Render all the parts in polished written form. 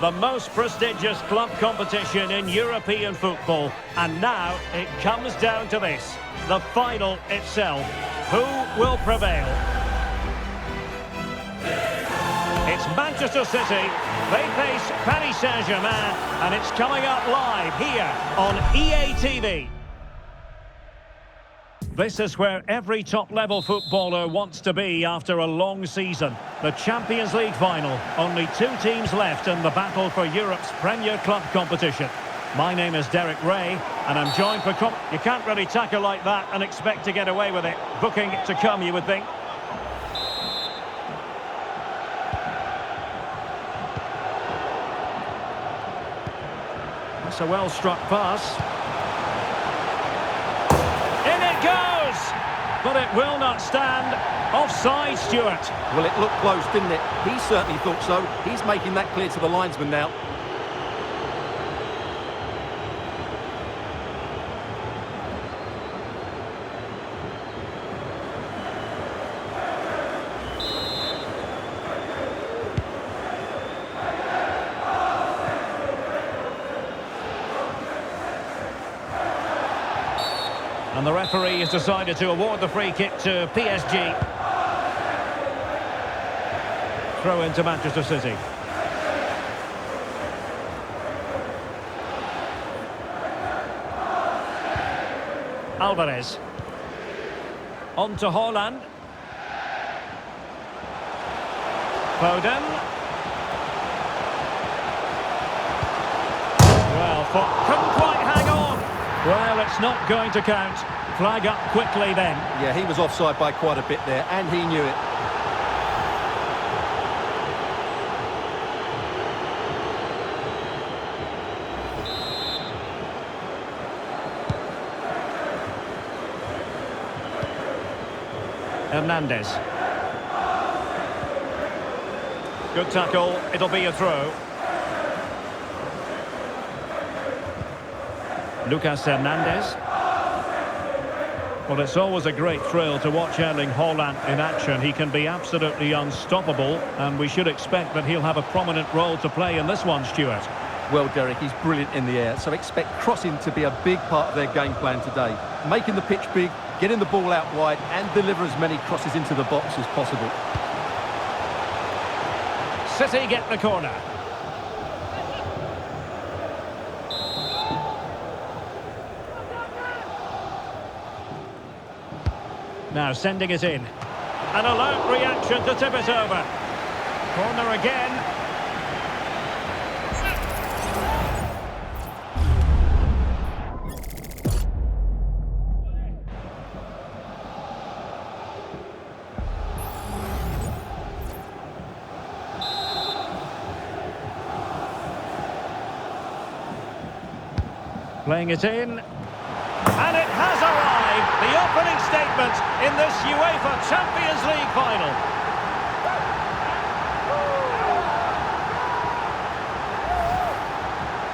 the most prestigious club competition in European football. And now it comes down to this, the final itself. Who will prevail? It's Manchester City. They face Paris Saint-Germain, and it's coming up live here on EA TV. This is where every top-level footballer wants to be after a long season. The Champions League final. Only two teams left in the battle for Europe's Premier Club competition. My name is Derek Ray, and I'm joined for... You can't really tackle like that and expect to get away with it. Booking to come, you would think. That's a well-struck pass. But it will not stand. Offside, Stuart. Well, it looked close, didn't it? He certainly thought so. He's making that clear to the linesman now. And the referee has decided to award the free kick to PSG. Throw into Manchester City. Alvarez. On to Haaland. Foden. Well, couldn't quite hang on. Well, it's not going to count. Flag up quickly then. Yeah, he was offside by quite a bit there, and he knew it. Hernandez. Good tackle. It'll be a throw. Lucas Hernandez. Well, it's always a great thrill to watch Erling Haaland in action. He can be absolutely unstoppable, and we should expect that he'll have a prominent role to play in this one, Stuart. Well, Derek, he's brilliant in the air, so expect crossing to be a big part of their game plan today. Making the pitch big, getting the ball out wide, and deliver as many crosses into the box as possible. City get the corner. Now sending it in. An alert reaction to tip it over. Corner again. Playing it in. And it has arrived, the opening statement in this UEFA Champions League final.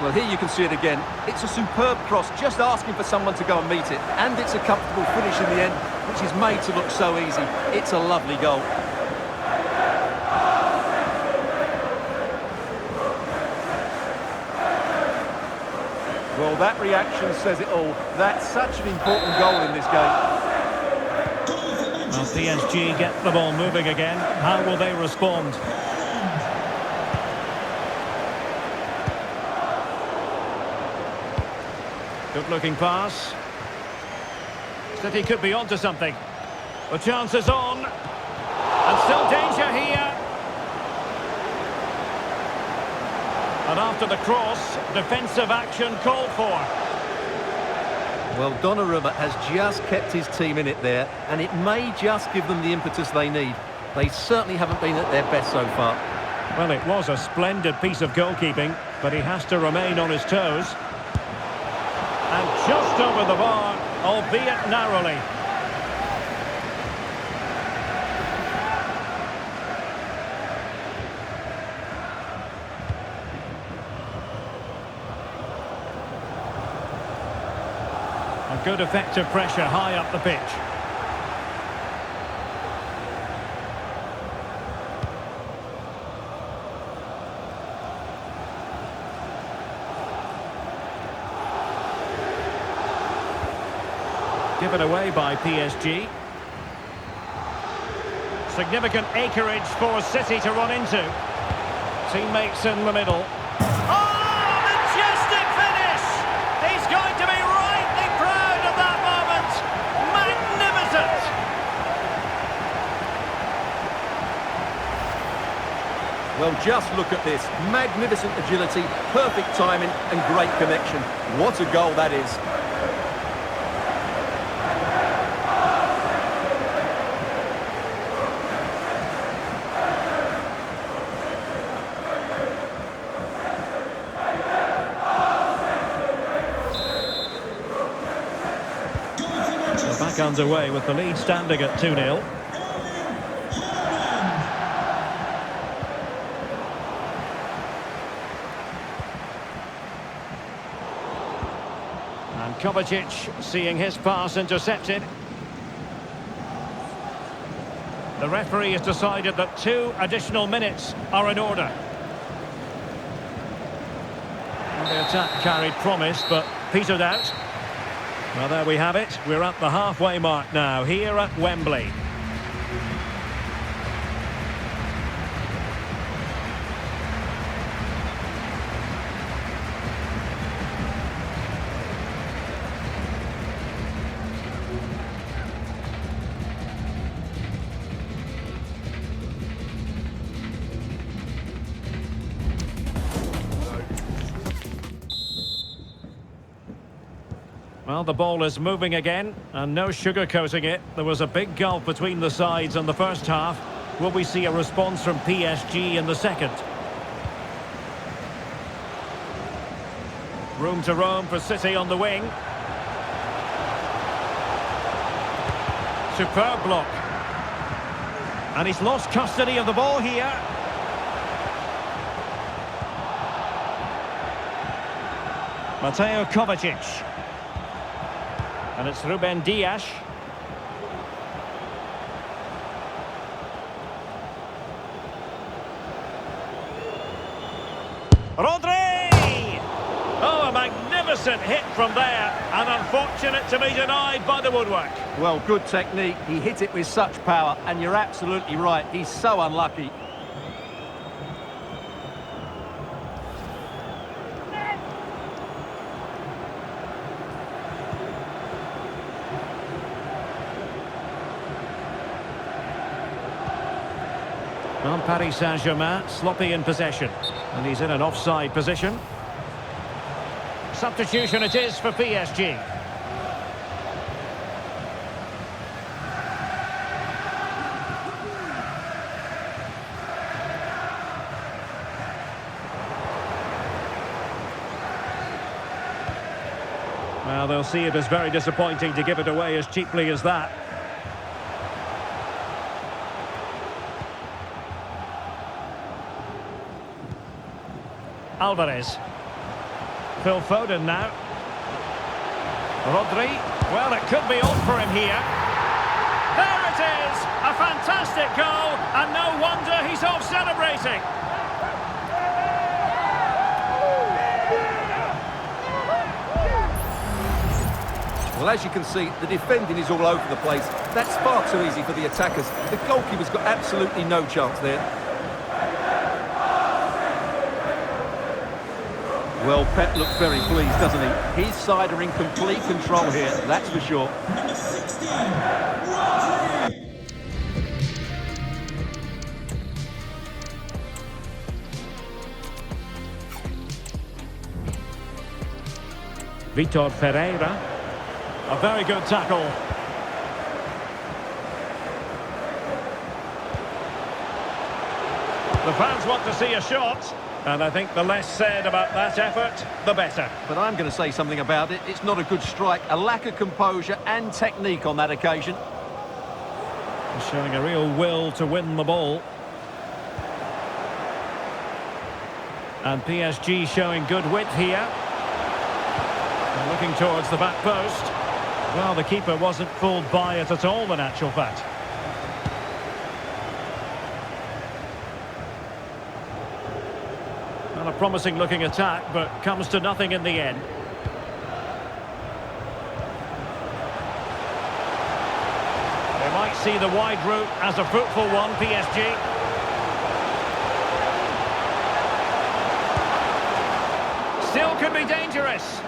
Well, here you can see it again. It's a superb cross, just asking for someone to go and meet it. And it's a comfortable finish in the end, which is made to look so easy. It's a lovely goal. Well, that reaction says it all. That's such an important goal in this game. Well, PSG get the ball moving again. How will they respond? Good-looking pass. City could be onto something. The chance is on. And still danger here. And after the cross, defensive action called for. Well, Donnarumma has just kept his team in it there, and it may just give them the impetus they need. They certainly haven't been at their best so far. Well, it was a splendid piece of goalkeeping, but he has to remain on his toes. And just over the bar, albeit narrowly. A good effective pressure high up the pitch. Given away by PSG. Significant acreage for City to run into. Teammates in the middle. Oh, majestic finish! He's going to be rightly proud of that moment. Magnificent! Well, just look at this. Magnificent agility, perfect timing and great connection. What a goal that is. Back underway with the lead standing at 2-0. And Kovacic seeing his pass intercepted. The referee has decided that 2 additional minutes are in order. Well, the attack carried promise, but petered out. Well, there we have it. We're at the halfway mark now, here at Wembley. Well, the ball is moving again, and no sugarcoating it. There was a big gulf between the sides in the first half. Will we see a response from PSG in the second? Room to roam for City on the wing. Superb block. And he's lost custody of the ball here. Mateo Kovacic. And it's Ruben Dias. Rodri! Oh, a magnificent hit from there. And unfortunate to be denied by the woodwork. Well, good technique. He hit it with such power, and you're absolutely right. He's so unlucky. Well, Paris Saint-Germain sloppy in possession, and he's in an offside position. Substitution it is for PSG. Well, they'll see it as very disappointing to give it away as cheaply as that. Alvarez. Phil Foden now. Rodri. Well, it could be on for him here. There it is! A fantastic goal, and no wonder he's off celebrating. Well, as you can see, the defending is all over the place. That's far too easy for the attackers. The goalkeeper's got absolutely no chance there. Well, Pep looks very pleased, doesn't he? His side are in complete control here, that's for sure. Number 16, Vitor Pereira. A very good tackle. The fans want to see a shot. And I think the less said about that effort, the better. But I'm going to say something about it. It's not a good strike. A lack of composure and technique on that occasion. He's showing a real will to win the ball. And PSG showing good width here. And looking towards the back post. Well, the keeper wasn't fooled by it at all, in actual fact. Well, a promising looking attack, but comes to nothing in the end. see the wide route as a fruitful one, PSG. Still could be dangerous.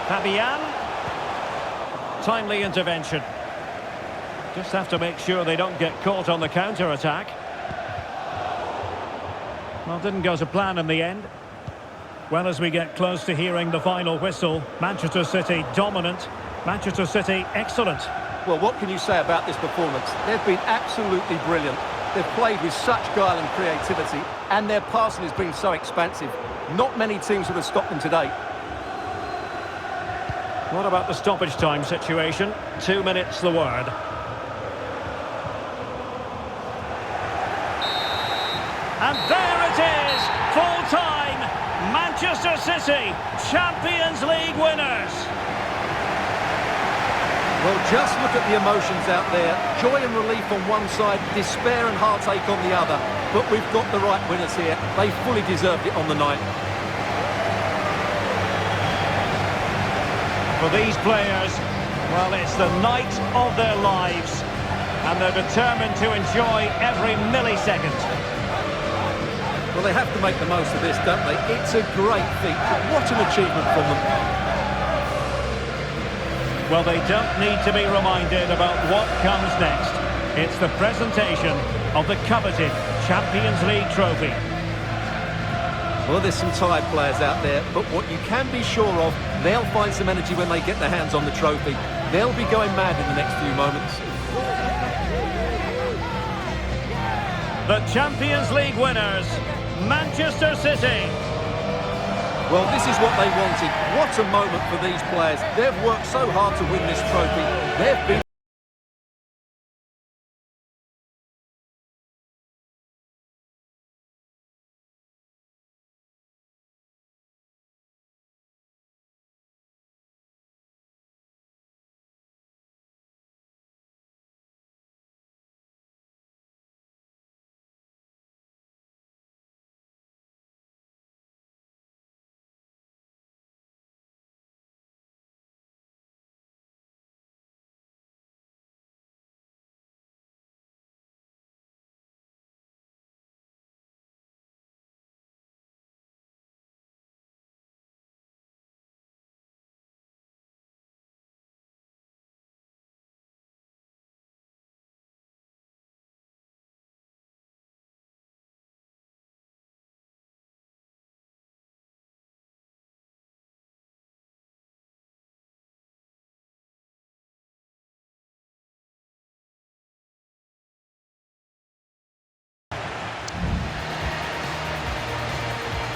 Fabian. Timely intervention. Just have to make sure they don't get caught on the counter-attack. Well, didn't go to plan in the end. Well, as we get close to hearing the final whistle, Manchester City dominant, Manchester City excellent. Well, what can you say about this performance? They've been absolutely brilliant. They've played with such guile and creativity, and their passing has been so expansive. Not many teams would have stopped them today. What about the stoppage time situation? 2 minutes the word. And there it is, full time. Manchester City, Champions League winners. Well, just look at the emotions out there. Joy and relief on one side, despair and heartache on the other. But we've got the right winners here. They fully deserved it on the night. For these players, well, it's the night of their lives. And they're determined to enjoy every millisecond. Well, they have to make the most of this, don't they? It's a great feat. What an achievement from them. Well, they don't need to be reminded about what comes next. It's the presentation of the coveted Champions League trophy. Well, there's some tired players out there, but what you can be sure of, they'll find some energy when they get their hands on the trophy. They'll be going mad in the next few moments. The Champions League winners, Manchester City. Well, this is what they wanted. What a moment for these players. They've worked so hard to win this trophy. They've been